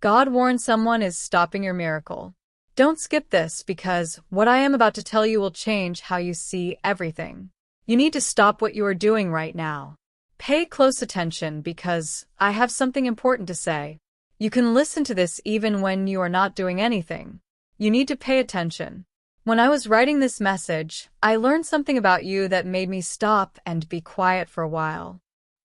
God warns someone is stopping your miracle. Don't skip this because what I am about to tell you will change how you see everything. You need to stop what you are doing right now. Pay close attention because I have something important to say. You can listen to this even when you are not doing anything. You need to pay attention. When I was writing this message, I learned something about you that made me stop and be quiet for a while.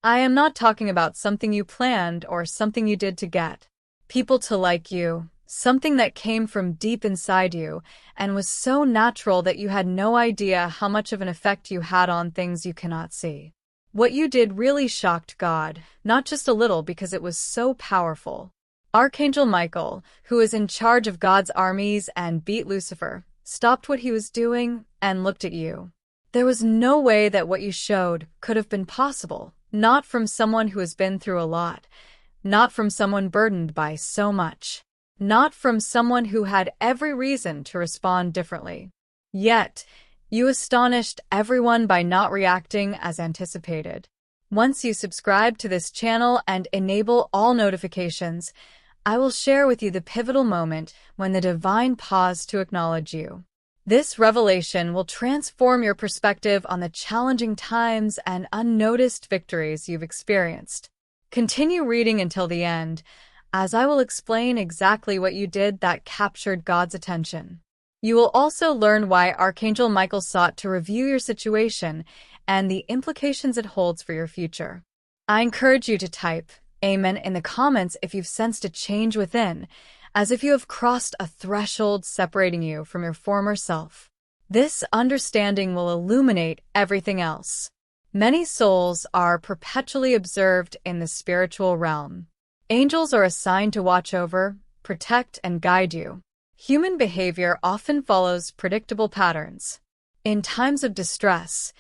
I am not talking about something you planned or something you did to get people to like you, something that came from deep inside you and was so natural that you had no idea how much of an effect you had on things you cannot see. What you did really shocked God, not just a little because it was so powerful. Archangel Michael, who is in charge of God's armies and beat Lucifer, stopped what he was doing and looked at you. There was no way that what you showed could have been possible, not from someone who has been through a lot, not from someone burdened by so much, not from someone who had every reason to respond differently. Yet, you astonished everyone by not reacting as anticipated. Once you subscribe to this channel and enable all notifications, I will share with you the pivotal moment when the divine paused to acknowledge you. This revelation will transform your perspective on the challenging times and unnoticed victories you've experienced. Continue reading until the end, as I will explain exactly what you did that captured God's attention. You will also learn why Archangel Michael sought to review your situation and the implications it holds for your future. I encourage you to type Amen in the comments if you've sensed a change within, as if you have crossed a threshold separating you from your former self. This understanding will illuminate everything else. Many souls are perpetually observed in the spiritual realm. Angels are assigned to watch over, protect, and guide you. Human behavior often follows predictable patterns. In times of distress,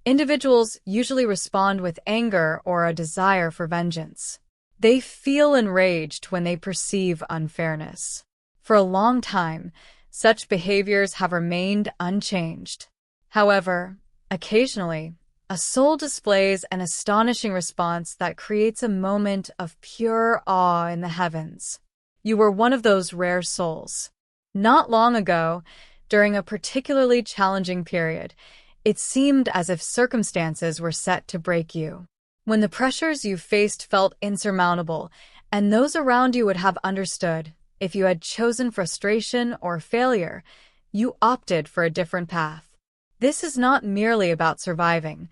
individuals usually respond with anger or a desire for vengeance. They feel enraged when they perceive unfairness. For a long time, such behaviors have remained unchanged. However, occasionally, a soul displays an astonishing response that creates a moment of pure awe in the heavens. You were one of those rare souls. Not long ago, during a particularly challenging period, it seemed as if circumstances were set to break you. When the pressures you faced felt insurmountable, and those around you would have understood, if you had chosen frustration or failure, you opted for a different path. This is not merely about surviving.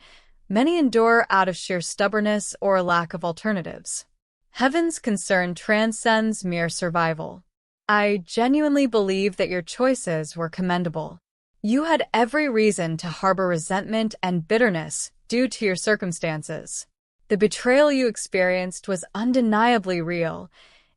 Many endure out of sheer stubbornness or a lack of alternatives. Heaven's concern transcends mere survival. I genuinely believe that your choices were commendable. You had every reason to harbor resentment and bitterness due to your circumstances. The betrayal you experienced was undeniably real.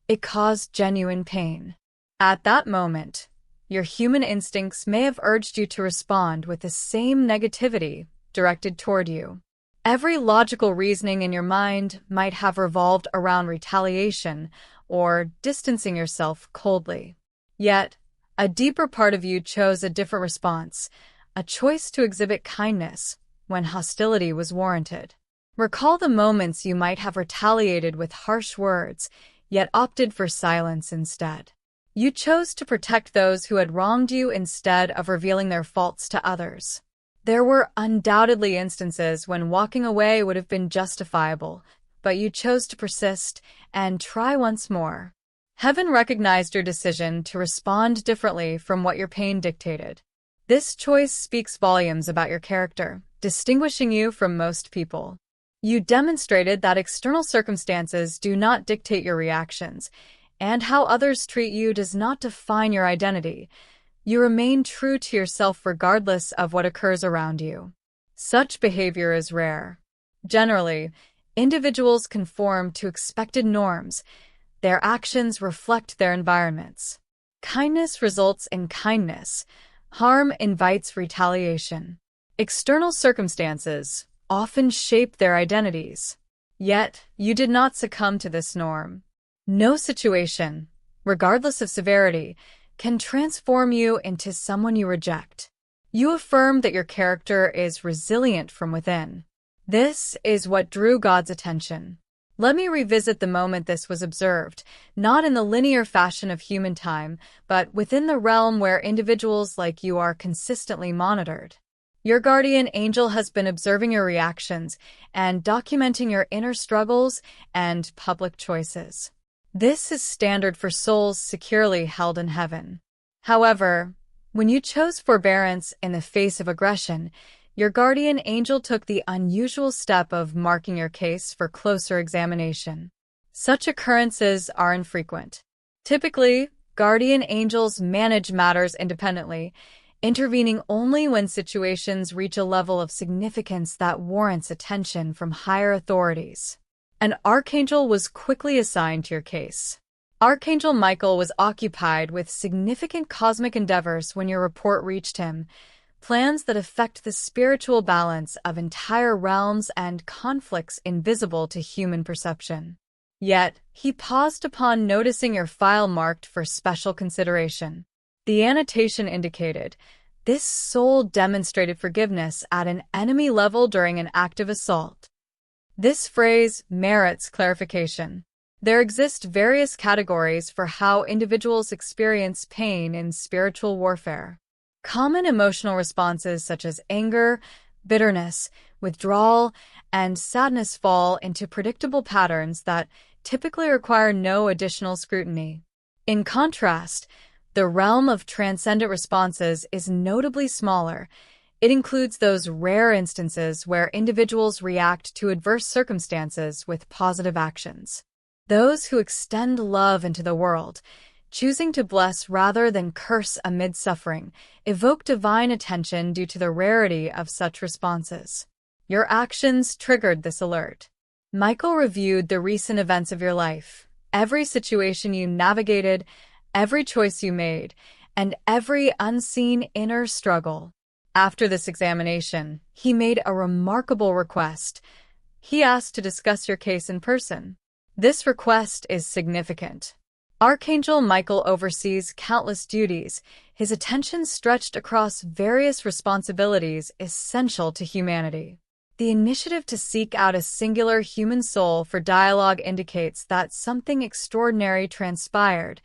It caused genuine pain. At that moment, your human instincts may have urged you to respond with the same negativity directed toward you. Every logical reasoning in your mind might have revolved around retaliation or distancing yourself coldly. Yet, a deeper part of you chose a different response, a choice to exhibit kindness when hostility was warranted. Recall the moments you might have retaliated with harsh words, yet opted for silence instead. You chose to protect those who had wronged you instead of revealing their faults to others. There were undoubtedly instances when walking away would have been justifiable, but you chose to persist and try once more. Heaven recognized your decision to respond differently from what your pain dictated. This choice speaks volumes about your character, distinguishing you from most people. You demonstrated that external circumstances do not dictate your reactions, and how others treat you does not define your identity. You remain true to yourself regardless of what occurs around you. Such behavior is rare. Generally, individuals conform to expected norms. Their actions reflect their environments. Kindness results in kindness. Harm invites retaliation. External circumstances often shape their identities. Yet, you did not succumb to this norm. No situation, regardless of severity, can transform you into someone you reject. You affirm that your character is resilient from within. This is what drew God's attention. Let me revisit the moment this was observed, not in the linear fashion of human time, but within the realm where individuals like you are consistently monitored. Your guardian angel has been observing your reactions and documenting your inner struggles and public choices. This is standard for souls securely held in heaven. However, when you chose forbearance in the face of aggression, your guardian angel took the unusual step of marking your case for closer examination. Such occurrences are infrequent. Typically, guardian angels manage matters independently, intervening only when situations reach a level of significance that warrants attention from higher authorities. An archangel was quickly assigned to your case. Archangel Michael was occupied with significant cosmic endeavors when your report reached him, plans that affect the spiritual balance of entire realms and conflicts invisible to human perception. Yet, he paused upon noticing your file marked for special consideration. The annotation indicated, "This soul demonstrated forgiveness at an enemy level during an active assault." This phrase merits clarification. There exist various categories for how individuals experience pain in spiritual warfare. Common emotional responses such as anger, bitterness, withdrawal, and sadness fall into predictable patterns that typically require no additional scrutiny. In contrast, the realm of transcendent responses is notably smaller. It includes those rare instances where individuals react to adverse circumstances with positive actions. Those who extend love into the world, choosing to bless rather than curse amid suffering, evoke divine attention due to the rarity of such responses. Your actions triggered this alert. Michael reviewed the recent events of your life, every situation you navigated, every choice you made, and every unseen inner struggle. After this examination, he made a remarkable request. He asked to discuss your case in person. This request is significant. Archangel Michael oversees countless duties, his attention stretched across various responsibilities essential to humanity. The initiative to seek out a singular human soul for dialogue indicates that something extraordinary transpired,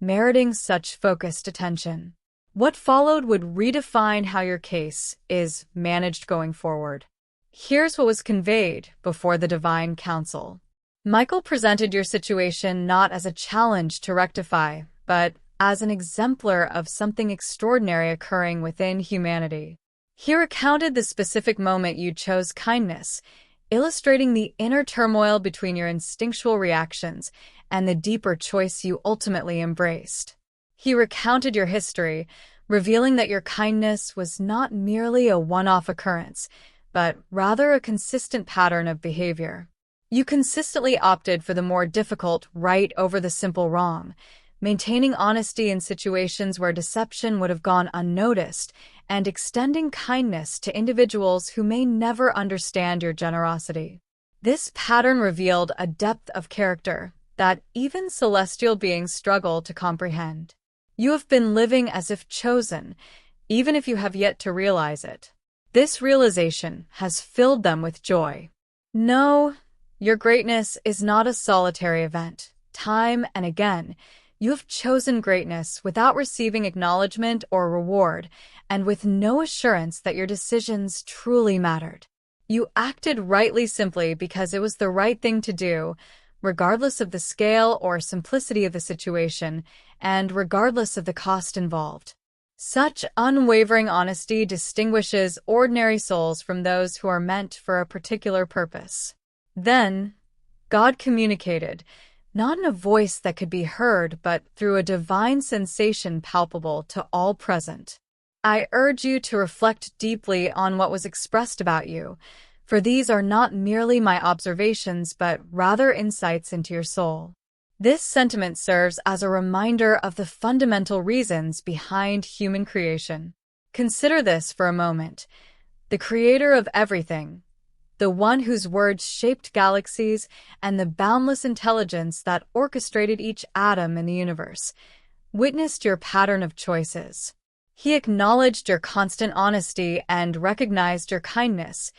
meriting such focused attention. What followed would redefine how your case is managed going forward. Here's what was conveyed before the Divine Council. Michael presented your situation not as a challenge to rectify, but as an exemplar of something extraordinary occurring within humanity. He recounted the specific moment you chose kindness, illustrating the inner turmoil between your instinctual reactions and the deeper choice you ultimately embraced. He recounted your history, revealing that your kindness was not merely a one-off occurrence, but rather a consistent pattern of behavior. You consistently opted for the more difficult right over the simple wrong, maintaining honesty in situations where deception would have gone unnoticed, and extending kindness to individuals who may never understand your generosity. This pattern revealed a depth of character that even celestial beings struggle to comprehend. You have been living as if chosen, even if you have yet to realize it. This realization has filled them with joy. No, your greatness is not a solitary event. Time and again, you have chosen greatness without receiving acknowledgement or reward, and with no assurance that your decisions truly mattered. You acted rightly simply because it was the right thing to do, regardless of the scale or simplicity of the situation, and regardless of the cost involved. Such unwavering honesty distinguishes ordinary souls from those who are meant for a particular purpose. Then, God communicated, not in a voice that could be heard, but through a divine sensation palpable to all present. I urge you to reflect deeply on what was expressed about you, for these are not merely my observations, but rather insights into your soul. This sentiment serves as a reminder of the fundamental reasons behind human creation. Consider this for a moment. The creator of everything, the one whose words shaped galaxies and the boundless intelligence that orchestrated each atom in the universe, witnessed your pattern of choices. He acknowledged your constant honesty and recognized your kindness,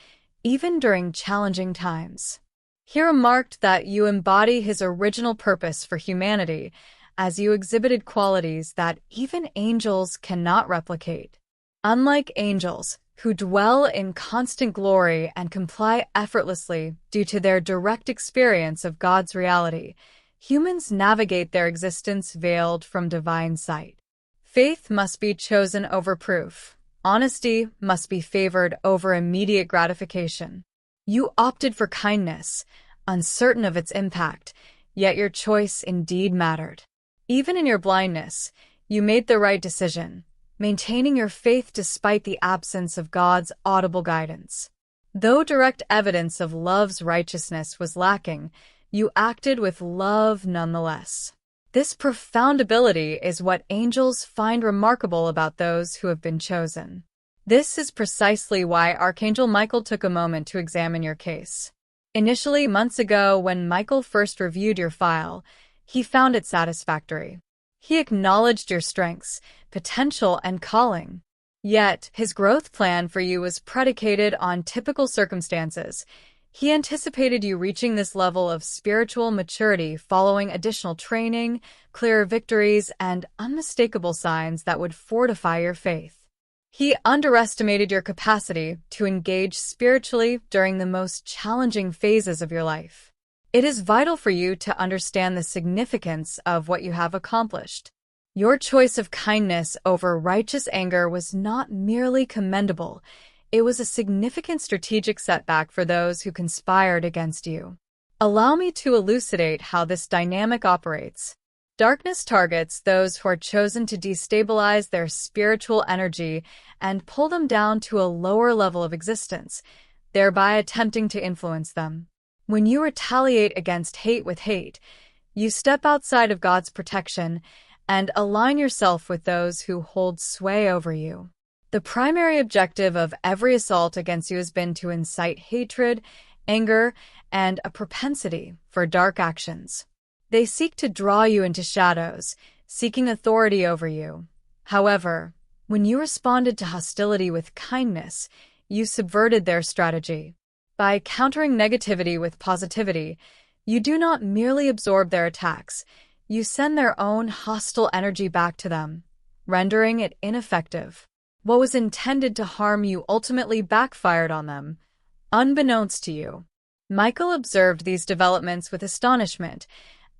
even during challenging times. He remarked that you embody his original purpose for humanity, as you exhibited qualities that even angels cannot replicate. Unlike angels, who dwell in constant glory and comply effortlessly due to their direct experience of God's reality, humans navigate their existence veiled from divine sight. Faith must be chosen over proof. Honesty must be favored over immediate gratification. You opted for kindness, uncertain of its impact, yet your choice indeed mattered. Even in your blindness, you made the right decision, maintaining your faith despite the absence of God's audible guidance. Though direct evidence of love's righteousness was lacking, you acted with love nonetheless. This profound ability is what angels find remarkable about those who have been chosen. This is precisely why Archangel Michael took a moment to examine your case. Initially, months ago, when Michael first reviewed your file, he found it satisfactory. He acknowledged your strengths, potential, and calling. Yet, his growth plan for you was predicated on typical circumstances. He anticipated you reaching this level of spiritual maturity following additional training, clearer victories, and unmistakable signs that would fortify your faith. He underestimated your capacity to engage spiritually during the most challenging phases of your life. It is vital for you to understand the significance of what you have accomplished. Your choice of kindness over righteous anger was not merely commendable, it was a significant strategic setback for those who conspired against you. Allow me to elucidate how this dynamic operates. Darkness targets those who are chosen to destabilize their spiritual energy and pull them down to a lower level of existence, thereby attempting to influence them. When you retaliate against hate with hate, you step outside of God's protection and align yourself with those who hold sway over you. The primary objective of every assault against you has been to incite hatred, anger, and a propensity for dark actions. They seek to draw you into shadows, seeking authority over you. However, when you responded to hostility with kindness, you subverted their strategy. By countering negativity with positivity, you do not merely absorb their attacks, you send their own hostile energy back to them, rendering it ineffective. What was intended to harm you ultimately backfired on them, unbeknownst to you. Michael observed these developments with astonishment,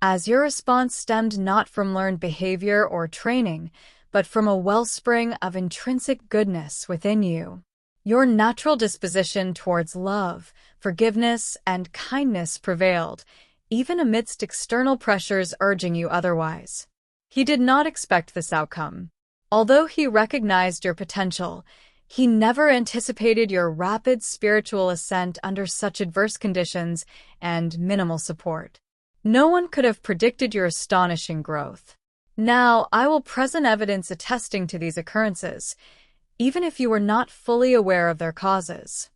as your response stemmed not from learned behavior or training, but from a wellspring of intrinsic goodness within you. Your natural disposition towards love, forgiveness, and kindness prevailed, even amidst external pressures urging you otherwise. He did not expect this outcome. Although he recognized your potential, he never anticipated your rapid spiritual ascent under such adverse conditions and minimal support. No one could have predicted your astonishing growth. Now, I will present evidence attesting to these occurrences, even if you were not fully aware of their causes.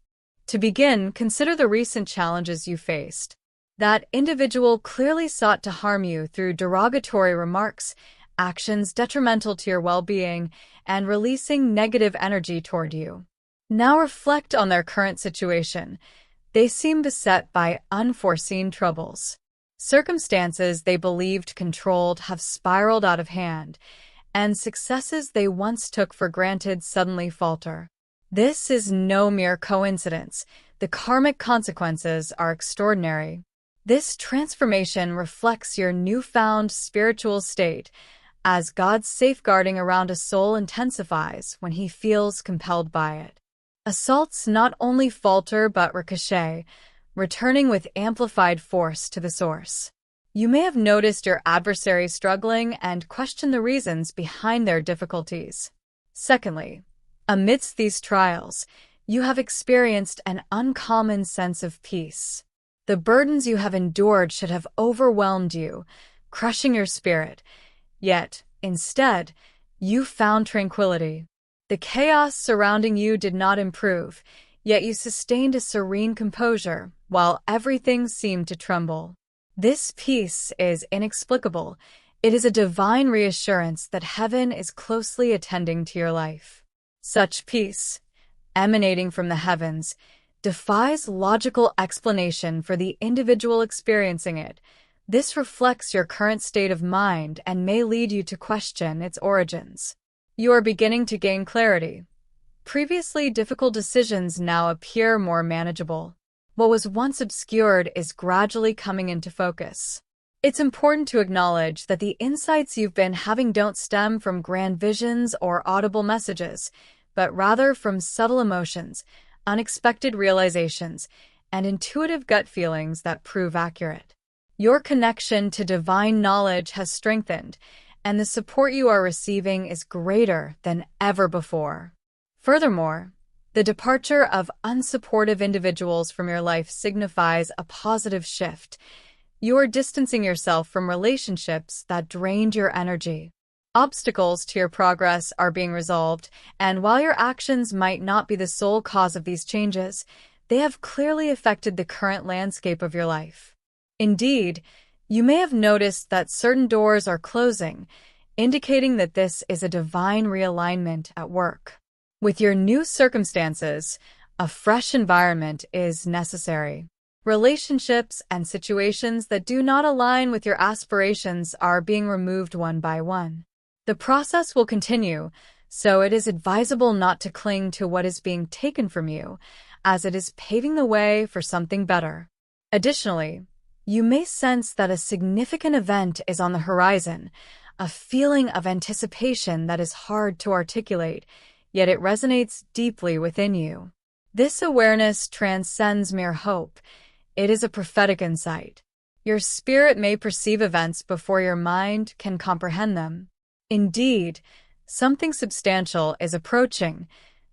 To begin, consider the recent challenges you faced. That individual clearly sought to harm you through derogatory remarks, actions detrimental to your well-being, and releasing negative energy toward you. Now reflect on their current situation. They seem beset by unforeseen troubles. Circumstances they believed controlled have spiraled out of hand, and successes they once took for granted suddenly falter. This is no mere coincidence. The karmic consequences are extraordinary. This transformation reflects your newfound spiritual state, as God's safeguarding around a soul intensifies when he feels compelled by it. Assaults not only falter but ricochet, returning with amplified force to the source. You may have noticed your adversary struggling and questioned the reasons behind their difficulties. Secondly, amidst these trials, you have experienced an uncommon sense of peace. The burdens you have endured should have overwhelmed you, crushing your spirit. Yet, instead, you found tranquility. The chaos surrounding you did not improve, yet you sustained a serene composure while everything seemed to tremble. This peace is inexplicable. It is a divine reassurance that heaven is closely attending to your life. Such peace, emanating from the heavens, defies logical explanation for the individual experiencing it. This reflects your current state of mind and may lead you to question its origins. You are beginning to gain clarity. Previously difficult decisions now appear more manageable. What was once obscured is gradually coming into focus. It's important to acknowledge that the insights you've been having don't stem from grand visions or audible messages, but rather from subtle emotions, unexpected realizations, and intuitive gut feelings that prove accurate. Your connection to divine knowledge has strengthened, and the support you are receiving is greater than ever before. Furthermore, the departure of unsupportive individuals from your life signifies a positive shift. You are distancing yourself from relationships that drained your energy. Obstacles to your progress are being resolved, and while your actions might not be the sole cause of these changes, they have clearly affected the current landscape of your life. Indeed, you may have noticed that certain doors are closing, indicating that this is a divine realignment at work. With your new circumstances, a fresh environment is necessary. Relationships and situations that do not align with your aspirations are being removed one by one. The process will continue, so it is advisable not to cling to what is being taken from you, as it is paving the way for something better. Additionally, you may sense that a significant event is on the horizon, a feeling of anticipation that is hard to articulate, yet it resonates deeply within you. This awareness transcends mere hope. It is a prophetic insight. Your spirit may perceive events before your mind can comprehend them. Indeed, something substantial is approaching,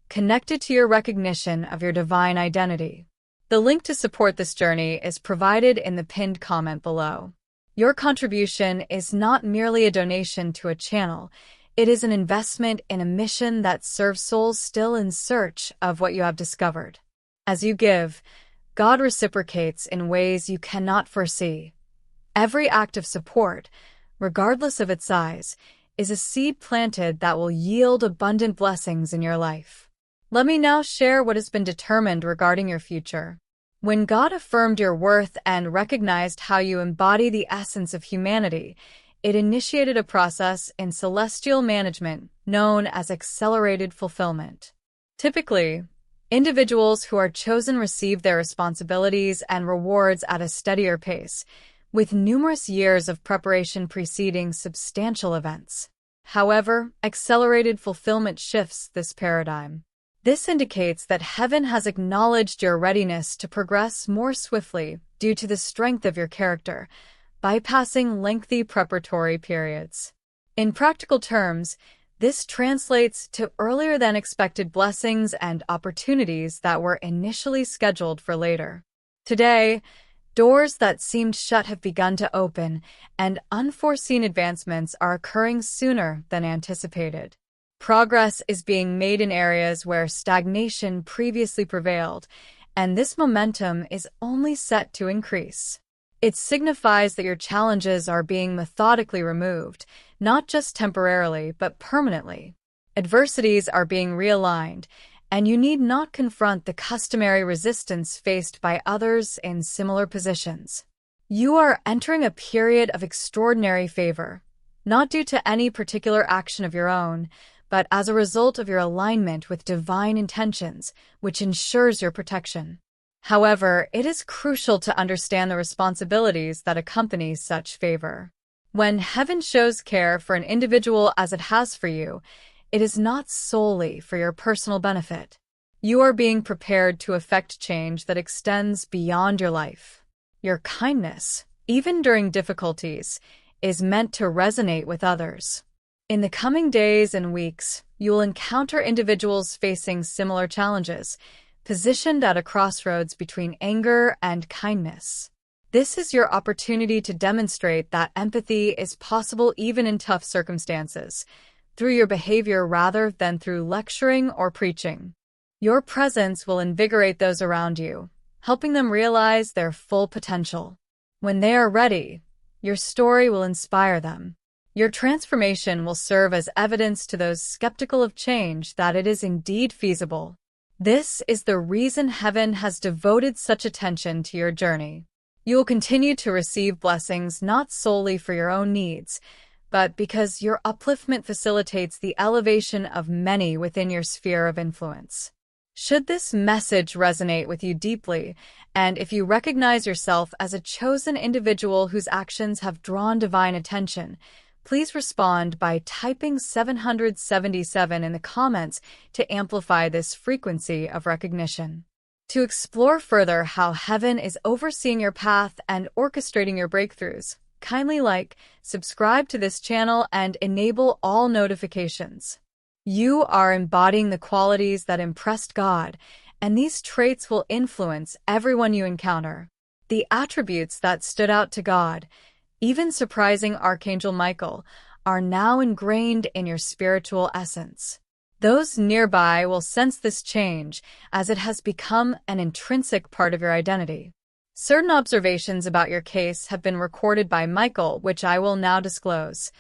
connected to your recognition of your divine identity. The link to support this journey is provided in the pinned comment below. Your contribution is not merely a donation to a channel, it is an investment in a mission that serves souls still in search of what you have discovered. As you give, God reciprocates in ways you cannot foresee. Every act of support, regardless of its size, is a seed planted that will yield abundant blessings in your life. Let me now share what has been determined regarding your future. When God affirmed your worth and recognized how you embody the essence of humanity, it initiated a process in celestial management known as accelerated fulfillment. Typically, individuals who are chosen receive their responsibilities and rewards at a steadier pace, with numerous years of preparation preceding substantial events. However, accelerated fulfillment shifts this paradigm. This indicates that heaven has acknowledged your readiness to progress more swiftly due to the strength of your character, bypassing lengthy preparatory periods. In practical terms, this translates to earlier than expected blessings and opportunities that were initially scheduled for later. Today, doors that seemed shut have begun to open, and unforeseen advancements are occurring sooner than anticipated. Progress is being made in areas where stagnation previously prevailed, and this momentum is only set to increase. It signifies that your challenges are being methodically removed, not just temporarily, but permanently. Adversities are being realigned, and you need not confront the customary resistance faced by others in similar positions. You are entering a period of extraordinary favor, not due to any particular action of your own, but as a result of your alignment with divine intentions, which ensures your protection. However, it is crucial to understand the responsibilities that accompany such favor. When heaven shows care for an individual as it has for you, it is not solely for your personal benefit. You are being prepared to effect change that extends beyond your life. Your kindness, even during difficulties, is meant to resonate with others. In the coming days and weeks, you will encounter individuals facing similar challenges, positioned at a crossroads between anger and kindness. This is your opportunity to demonstrate that empathy is possible even in tough circumstances, through your behavior rather than through lecturing or preaching. Your presence will invigorate those around you, helping them realize their full potential. When they are ready, your story will inspire them. Your transformation will serve as evidence to those skeptical of change that it is indeed feasible. This is the reason heaven has devoted such attention to your journey. You will continue to receive blessings not solely for your own needs, but because your upliftment facilitates the elevation of many within your sphere of influence. Should this message resonate with you deeply, and if you recognize yourself as a chosen individual whose actions have drawn divine attention, please respond by typing 777 in the comments to amplify this frequency of recognition. To explore further how heaven is overseeing your path and orchestrating your breakthroughs, kindly like, subscribe to this channel, and enable all notifications. You are embodying the qualities that impressed God, and these traits will influence everyone you encounter. The attributes that stood out to God, even surprising Archangel Michael, are now ingrained in your spiritual essence. Those nearby will sense this change as it has become an intrinsic part of your identity. Certain observations about your case have been recorded by Michael, which I will now disclose.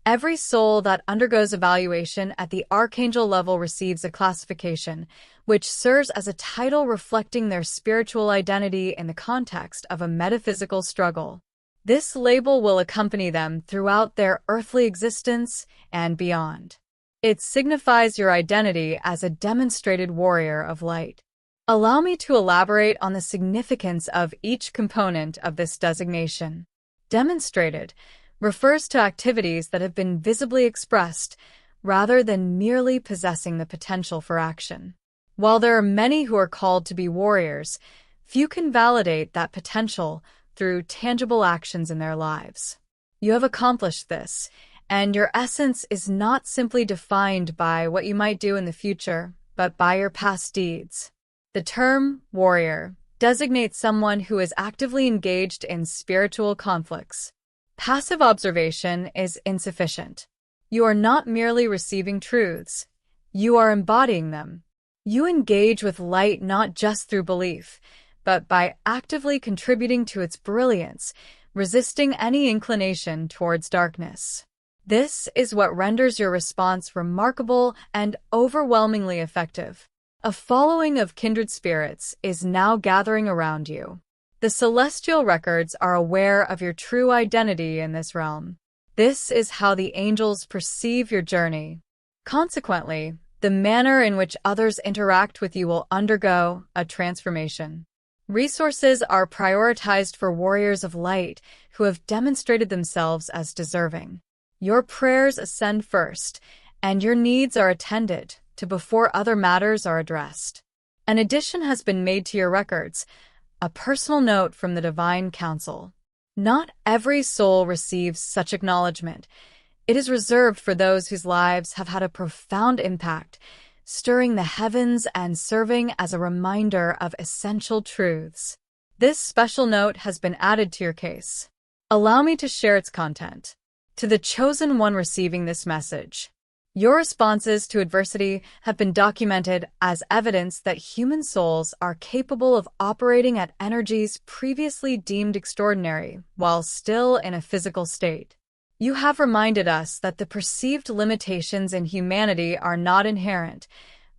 Every soul that undergoes evaluation at the archangel level receives a classification, which serves as a title reflecting their spiritual identity in the context of a metaphysical struggle. This label will accompany them throughout their earthly existence and beyond. It signifies your identity as a demonstrated warrior of light. Allow me to elaborate on the significance of each component of this designation. Demonstrated refers to activities that have been visibly expressed rather than merely possessing the potential for action. While there are many who are called to be warriors, few can validate that potential through tangible actions in their lives. You have accomplished this, and your essence is not simply defined by what you might do in the future, but by your past deeds. The term warrior designates someone who is actively engaged in spiritual conflicts. Passive observation is insufficient. You are not merely receiving truths. You are embodying them. You engage with light not just through belief, but by actively contributing to its brilliance, resisting any inclination towards darkness. This is what renders your response remarkable and overwhelmingly effective. A following of kindred spirits is now gathering around you. The celestial records are aware of your true identity in this realm. This is how the angels perceive your journey. Consequently, the manner in which others interact with you will undergo a transformation. Resources are prioritized for warriors of light who have demonstrated themselves as deserving. Your prayers ascend first, and your needs are attended to before other matters are addressed. An addition has been made to your records, a personal note from the Divine Council. Not every soul receives such acknowledgement. It is reserved for those whose lives have had a profound impact, stirring the heavens and serving as a reminder of essential truths. This special note has been added to your case. Allow me to share its content. To the chosen one receiving this message, your responses to adversity have been documented as evidence that human souls are capable of operating at energies previously deemed extraordinary while still in a physical state. You have reminded us that the perceived limitations in humanity are not inherent,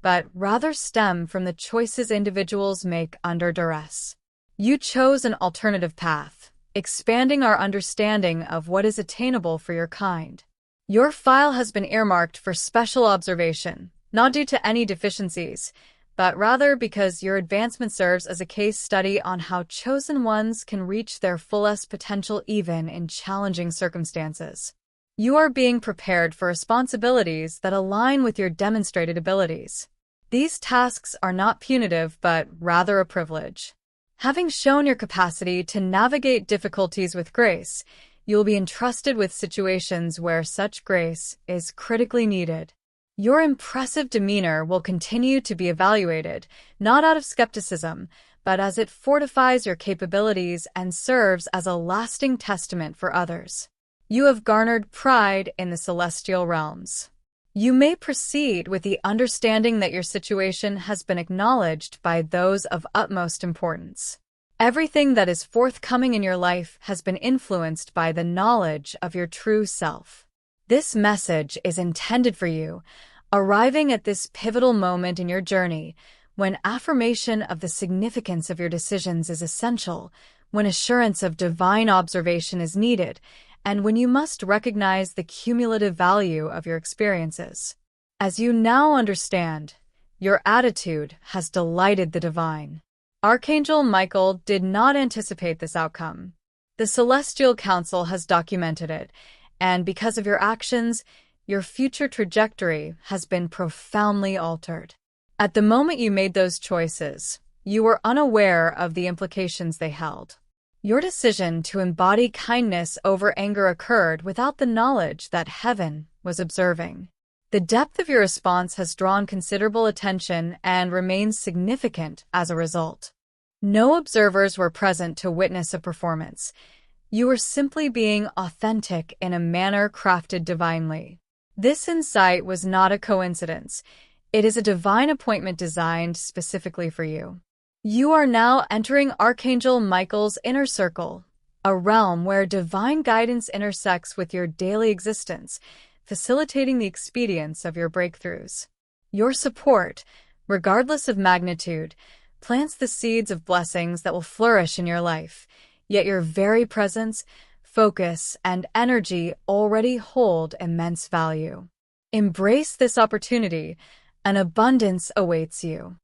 but rather stem from the choices individuals make under duress. You chose an alternative path, expanding our understanding of what is attainable for your kind. Your file has been earmarked for special observation, not due to any deficiencies, but rather because your advancement serves as a case study on how chosen ones can reach their fullest potential even in challenging circumstances. You are being prepared for responsibilities that align with your demonstrated abilities. These tasks are not punitive, but rather a privilege. Having shown your capacity to navigate difficulties with grace, you will be entrusted with situations where such grace is critically needed. Your impressive demeanor will continue to be evaluated, not out of skepticism, but as it fortifies your capabilities and serves as a lasting testament for others. You have garnered pride in the celestial realms. You may proceed with the understanding that your situation has been acknowledged by those of utmost importance. Everything that is forthcoming in your life has been influenced by the knowledge of your true self. This message is intended for you, arriving at this pivotal moment in your journey, when affirmation of the significance of your decisions is essential, when assurance of divine observation is needed, and when you must recognize the cumulative value of your experiences. As you now understand, your attitude has delighted the divine. Archangel Michael did not anticipate this outcome. The Celestial Council has documented it, and because of your actions, your future trajectory has been profoundly altered. At the moment you made those choices, you were unaware of the implications they held. Your decision to embody kindness over anger occurred without the knowledge that heaven was observing. The depth of your response has drawn considerable attention and remains significant as a result. No observers were present to witness a performance. You were simply being authentic in a manner crafted divinely. This insight was not a coincidence. It is a divine appointment designed specifically for you. You are now entering Archangel Michael's inner circle, a realm where divine guidance intersects with your daily existence, facilitating the expedience of your breakthroughs. Your support, regardless of magnitude, plants the seeds of blessings that will flourish in your life, yet your very presence, focus, and energy already hold immense value. Embrace this opportunity. An abundance awaits you.